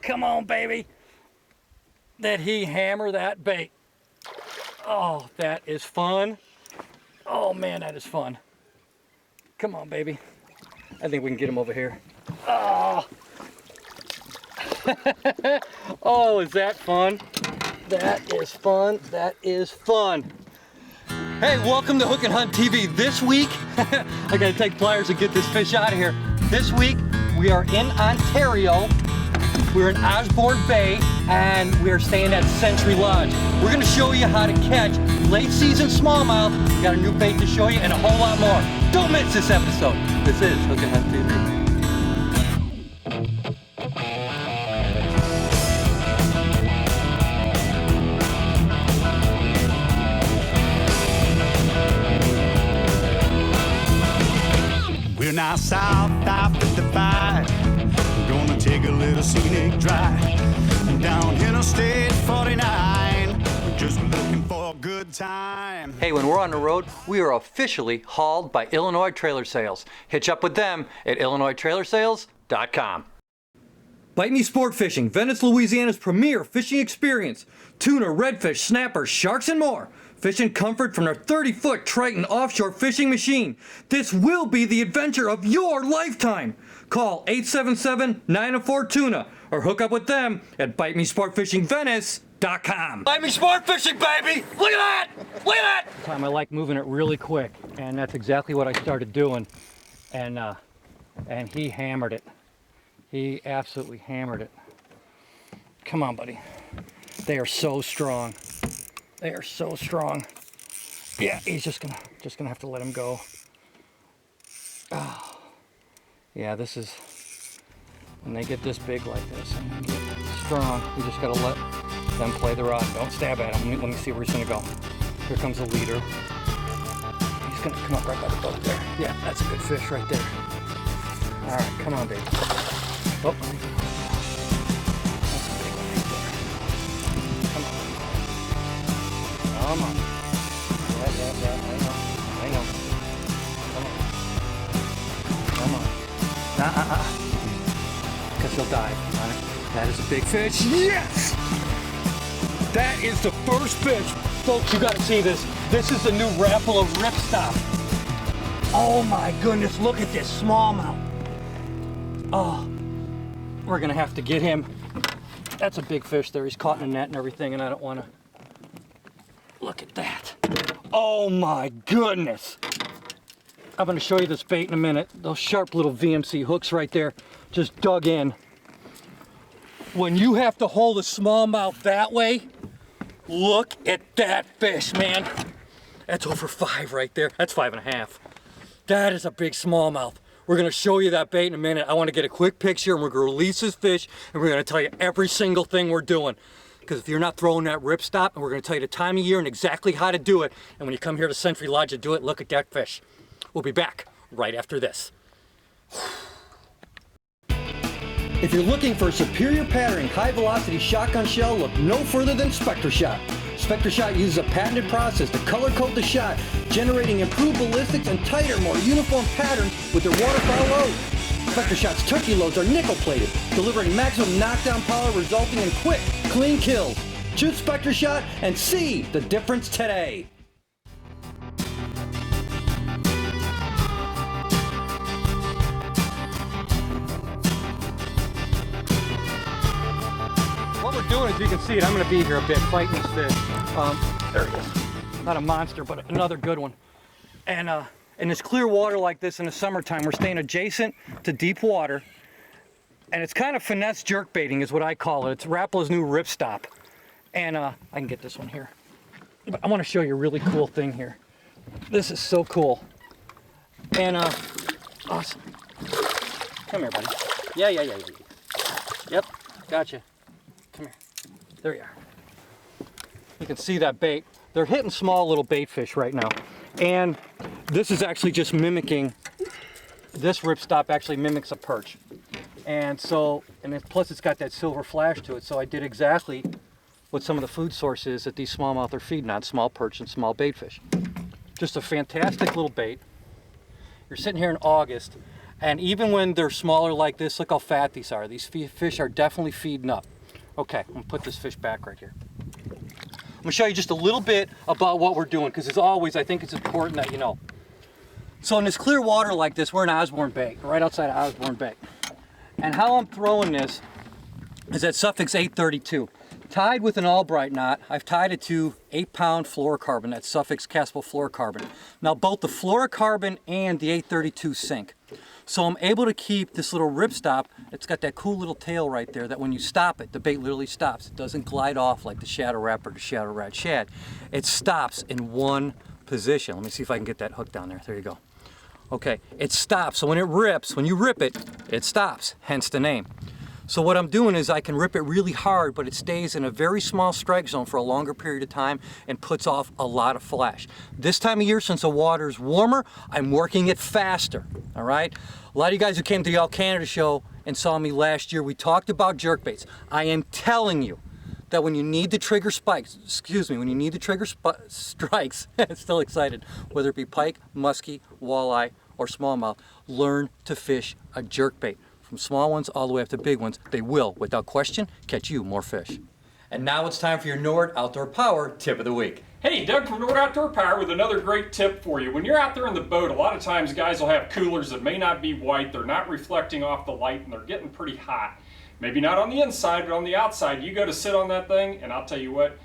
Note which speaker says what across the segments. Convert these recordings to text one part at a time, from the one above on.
Speaker 1: Come on, baby. Did he hammer that bait? Oh, that is fun. Oh man, that is fun. Come on, baby. I think we can get him over here. Oh, oh, is that fun? That is fun. That is fun. Hey, welcome to Hook and Hunt TV. This week, I gotta take pliers and get this fish out of here. This week, we are in Ontario. We're in Osborne Bay, and we are staying at Century Lodge. We're gonna show you how to catch late season smallmouth. We got a new bait to show you and a whole lot more. Don't miss this episode. This is Hook and Hunt TV.
Speaker 2: We're now south of 55. We're gonna take a little scenic drive down Interstate 49. We're just looking for a good time.
Speaker 1: Hey, when we're on the road, we are officially hauled by Illinois Trailer Sales. Hitch up with them at IllinoisTrailerSales.com. Bite Me Sport Fishing, Venice, Louisiana's premier fishing experience. Tuna, redfish, snappers, sharks, and more. Fish in comfort from their 30-foot Triton offshore fishing machine. This will be the adventure of your lifetime. Call 877-904-TUNA or hook up with them at BiteMeSportFishingVenice.com. Bite Me Sport Fishing, baby! Look at that! Look at that! I like moving it really quick, and that's exactly what I started doing. And he hammered it. He absolutely hammered it. Come on, buddy. They are so strong. They are so strong. Yeah, he's just gonna have to let him go. Oh. Yeah, this is when they get this big like this and they get strong. You just gotta let them play the rod. Don't stab at him. Let me see where he's gonna go. Here comes the leader. He's gonna come up right by the boat there. Yeah, that's a good fish right there. All right, come on, baby. Oh. Come on. Yeah, I know. Come on. Because he'll dive on it. That is a big fish. Yes! That is the first fish. Folks, you gotta see this. This is the new Rapala RipStop. Oh my goodness, look at this smallmouth. Oh, we're gonna have to get him. That's a big fish there. He's caught in a net and everything, and I don't wanna. Look at that. Oh my goodness. I'm gonna show you this bait in a minute. Those sharp little VMC hooks right there just dug in. When you have to hold a smallmouth that way, look at that fish, man. That's over 5 right there. That's 5.5. That is a big smallmouth. We're gonna show you that bait in a minute. I wanna get a quick picture and we're gonna release this fish and we're gonna tell you every single thing we're doing. Because if you're not throwing that RipStop, and we're going to tell you the time of year and exactly how to do it, and when you come here to Century Lodge to do it, look at that fish. We'll be back right after this. If you're looking for a superior patterning, high-velocity shotgun shell, look no further than Spectre Shot. Spectre Shot uses a patented process to color code the shot, generating improved ballistics and tighter, more uniform patterns with their waterfowl loads. Spectre Shot's turkey loads are nickel-plated, delivering maximum knockdown power resulting in quick, clean kills. Choose Spectre Shot and see the difference today. What we're doing, as you can see it, I'm going to be here a bit fighting this fish. There he is. Not a monster, but another good one. And in this clear water like this in the summertime, we're staying adjacent to deep water. And it's kind of finesse jerk baiting is what I call it. It's Rapala's new RipStop. And I can get this one here. But I want to show you a really cool thing here. This is so cool. And awesome. Come here, buddy. Yeah. Yep, gotcha. Come here. There you are. You can see that bait. They're hitting small little bait fish right now. And this is actually just mimicking, this RipStop actually mimics a perch. And so, plus it's got that silver flash to it, so I did exactly what some of the food sources that these smallmouth are feeding on, small perch and small bait fish. Just a fantastic little bait. You're sitting here in August, And even when they're smaller like this, look how fat these are. These fish are definitely feeding up. Okay, I'm gonna put this fish back right here. I'm gonna show you just a little bit about what we're doing, because as always, I think it's important that you know. So in this clear water like this, we're in Osborne Bay, right outside of Osborne Bay. And how I'm throwing this is at Suffix 832. Tied with an Albright knot, I've tied it to 8-pound fluorocarbon, that's Suffix castable fluorocarbon. Now both the fluorocarbon and the 832 sink. So I'm able to keep this little ripstop. It's got that cool little tail right there that when you stop it, the bait literally stops. It doesn't glide off like the Shadow Rap or the Shadow Rat Shad. It stops in one position. Let me see if I can get that hook down there. There you go. Okay, it stops. So when it rips, when you rip it, it stops, hence the name. So what I'm doing is I can rip it really hard, but it stays in a very small strike zone for a longer period of time and puts off a lot of flash. This time of year, since the water's warmer, I'm working it faster, all right? A lot of you guys who came to the All Canada show and saw me last year, we talked about jerkbaits. I am telling you that when you need to trigger spikes, when you need to trigger strikes, I'm still excited, whether it be pike, muskie, walleye, or smallmouth, learn to fish a jerkbait. From small ones all the way up to big ones, they will, without question, catch you more fish. And now it's time for your Nord Outdoor Power Tip of the Week.
Speaker 3: Hey, Doug from Nord Outdoor Power with another great tip for you. When you're out there in the boat, a lot of times guys will have coolers that may not be white, they're not reflecting off the light, and they're getting pretty hot. Maybe not on the inside, but on the outside. You go to sit on that thing, and I'll tell you what,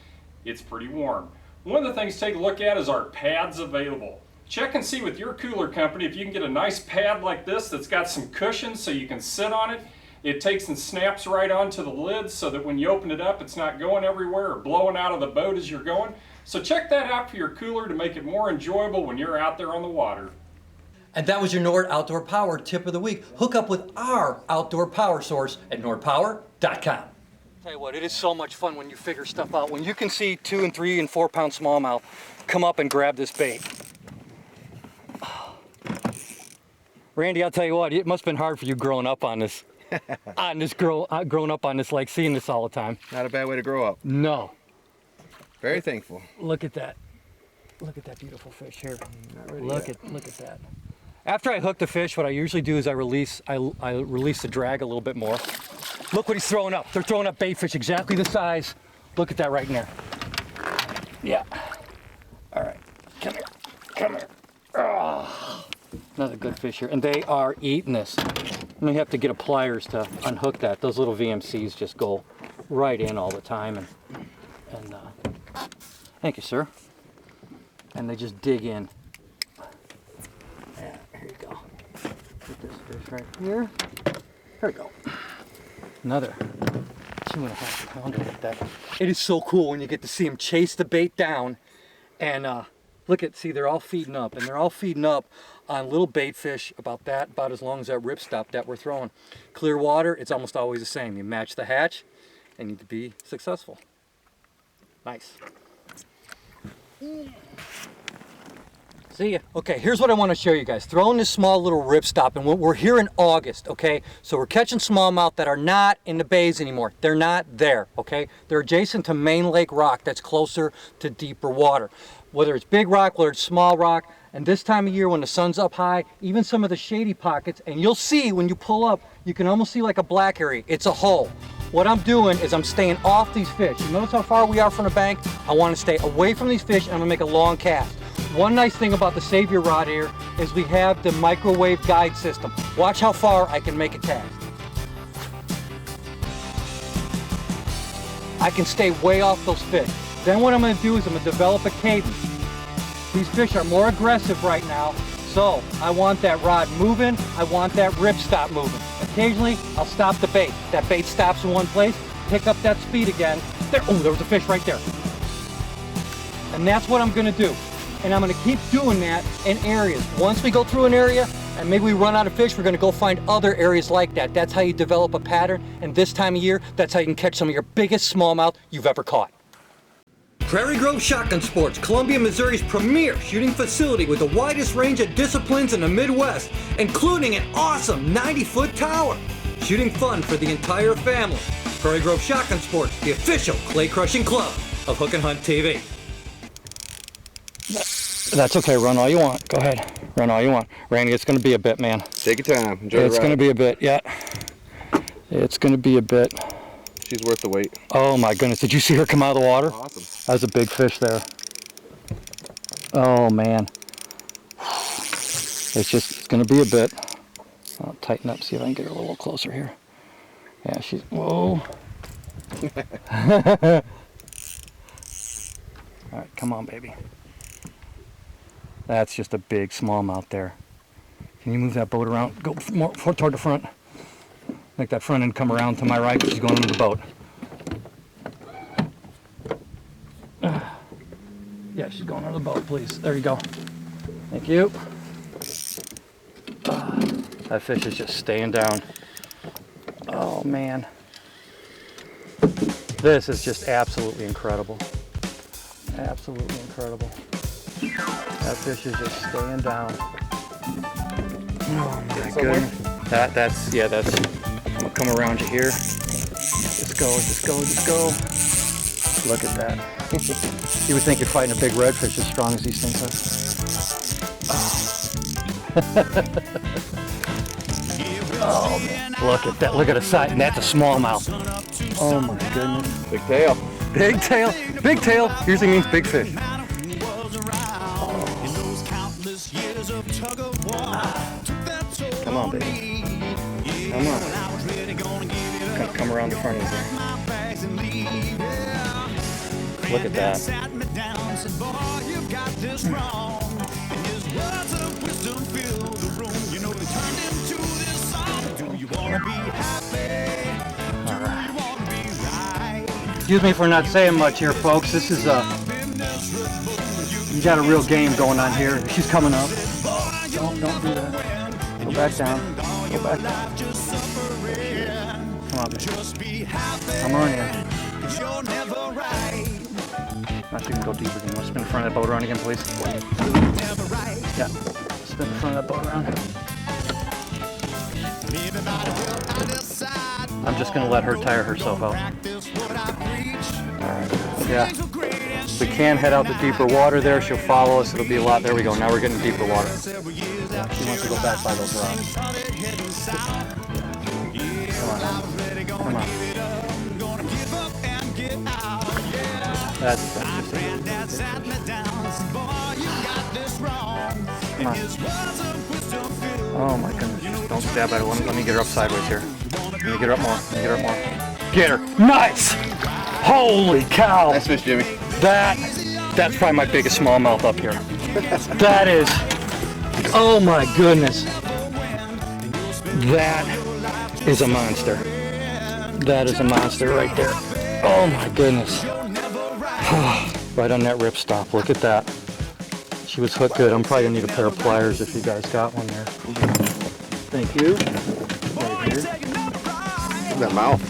Speaker 3: it's pretty warm. One of the things to take a look at is our pads available. Check and see with your cooler company if you can get a nice pad like this that's got some cushion so you can sit on it. It takes and snaps right onto the lid so that when you open it up, it's not going everywhere or blowing out of the boat as you're going. So check that out for your cooler to make it more enjoyable when you're out there on the water.
Speaker 1: And that was your Nord Outdoor Power Tip of the Week. Hook up with our outdoor power source at nordpower.com. Tell you what, it is so much fun when you figure stuff out. When you can see 2 and 3 and 4 pound smallmouth come up and grab this bait. Randy, I'll tell you what, it must have been hard for you growing up on this. Growing up on this, like seeing this all the time.
Speaker 4: Not a bad way to grow up.
Speaker 1: No.
Speaker 4: Very thankful.
Speaker 1: Look at that. Look at that beautiful fish here. Look at that. After I hook the fish, what I usually do is I release the drag a little bit more. Look what he's throwing up. They're throwing up bait fish exactly the size. Look at that right in there. Yeah. All right. Come here. Come here. Oh. Another good fish here, and they are eating this. And you have to get a pliers to unhook that. Those little VMCs just go right in all the time, and thank you, sir. And they just dig in. Yeah, here you go. Get this fish right here. There we go. Another 2.5 pounder like that. It is so cool when you get to see them chase the bait down, and look at, see, they're all feeding up, and they're all feeding up on little bait fish about as long as that ripstop that we're throwing. Clear water, it's almost always the same. You match the hatch, and you need to be successful. Nice. See ya. Okay, here's what I want to show you guys. Throwing this small little ripstop, and we're here in August, okay? So we're catching smallmouth that are not in the bays anymore. They're not there, okay? They're adjacent to main lake rock that's closer to deeper water. Whether it's big rock, whether it's small rock, and this time of year when the sun's up high, even some of the shady pockets, and you'll see when you pull up, you can almost see like a black area. It's a hole. What I'm doing is I'm staying off these fish. You notice how far we are from the bank? I want to stay away from these fish, and I'm gonna make a long cast. One nice thing about the Savior rod here is we have the microwave guide system. Watch how far I can make a cast. I can stay way off those fish. Then what I'm going to do is I'm going to develop a cadence. These fish are more aggressive right now, so I want that rod moving, I want that ripstop moving. Occasionally, I'll stop the bait. That bait stops in one place, pick up that speed again. There, oh, there was a fish right there. And that's what I'm going to do. And I'm going to keep doing that in areas. Once we go through an area, and maybe we run out of fish, we're going to go find other areas like that. That's how you develop a pattern, and this time of year, that's how you can catch some of your biggest smallmouth you've ever caught. Prairie Grove Shotgun Sports, Columbia, Missouri's premier shooting facility with the widest range of disciplines in the Midwest, including an awesome 90-foot tower. Shooting fun for the entire family. Prairie Grove Shotgun Sports, the official clay crushing club of Hook and Hunt TV. That's okay. Run all you want. Go ahead. Run all you want. Randy, it's going to be a bit, man.
Speaker 4: Take your time. Enjoy
Speaker 1: It's
Speaker 4: the
Speaker 1: going to
Speaker 4: ride.
Speaker 1: be a bit. Yeah. It's going to be a bit.
Speaker 4: She's worth the wait.
Speaker 1: Oh my goodness. Did you see her come out of the water?
Speaker 4: Awesome.
Speaker 1: That was a big fish there. Oh man. It's going to be a bit. I'll tighten up, see if I can get her a little closer here. Yeah, she's, whoa. All right, come on, baby. That's just a big smallmouth there. Can you move that boat around? Go more toward the front. Make that front end come around to my right. She's going into the boat. Yeah, she's going under the boat, please. There you go. Thank you. That fish is just staying down. Oh man. This is just absolutely incredible. Absolutely incredible. That fish is just staying down. Oh my goodness. That's, I'm gonna come around you here. Just go. Look at that. You would think you're fighting a big redfish as strong as these things are. Oh man, look at that. Look at the size, and that's a smallmouth. Oh my goodness.
Speaker 4: Big tail.
Speaker 1: Big tail. Big tail usually means big fish. Come on, baby. Come on. Come around the front of there. Look at that. All right. Excuse me for not saying much here, folks. This is you got a real game going on here. She's coming up. Don't do that. Go back down. Go back down. Come on, baby. Come on in. Not you can go deeper again. Spin the front of that boat around again, please. Yeah. Spin the front of that boat around. I'm just gonna let her tire herself out. Alright. Yeah. We can head out to deeper water there. She'll follow us. It'll be a lot. There we go. Now we're getting deeper water. Yeah, she wants to go back by those rocks. Come on. Come on. That's just it. Come on. Oh my goodness. Just don't stab at her. Let me get her up sideways here. Let me get her up more. Get her. Nice! Holy cow!
Speaker 4: Nice fish, Jimmy.
Speaker 1: That's probably my biggest smallmouth up here. That is, oh my goodness. That is a monster. That is a monster right there. Oh my goodness. Right on that RipStop, look at that. She was hooked good. I'm probably gonna need a pair of pliers if you guys got one there. Thank you. Right here.
Speaker 4: Look at that mouth.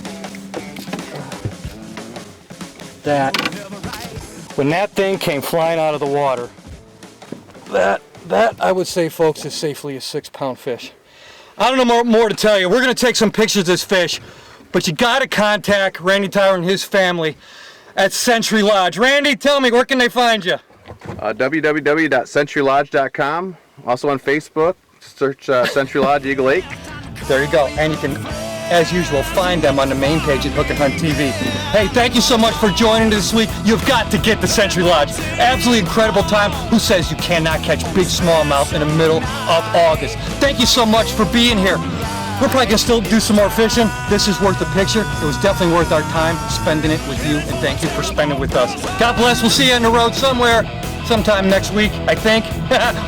Speaker 1: When that thing came flying out of the water, that I would say, folks, is safely a 6-pound fish. I don't know more to tell you. We're going to take some pictures of this fish, but you got to contact Randy Tyler and his family at Century Lodge. Randy, tell me, where can they find you?
Speaker 4: www.centurylodge.com. Also on Facebook, search Century Lodge Eagle Lake.
Speaker 1: There you go. And you can, as usual, find them on the main page at Hook and Hunt TV. Hey, thank you so much for joining this week. You've got to get to Century Lodge. Absolutely incredible time. Who says you cannot catch big smallmouth in the middle of August? Thank you so much for being here. We're probably going to still do some more fishing. This is worth the picture. It was definitely worth our time spending it with you, and thank you for spending it with us. God bless. We'll see you on the road somewhere, sometime next week, I think.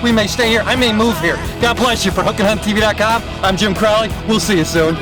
Speaker 1: We may stay here. I may move here. God bless you. For HookandHuntTV.com, I'm Jim CROWLEY. We'll see you soon.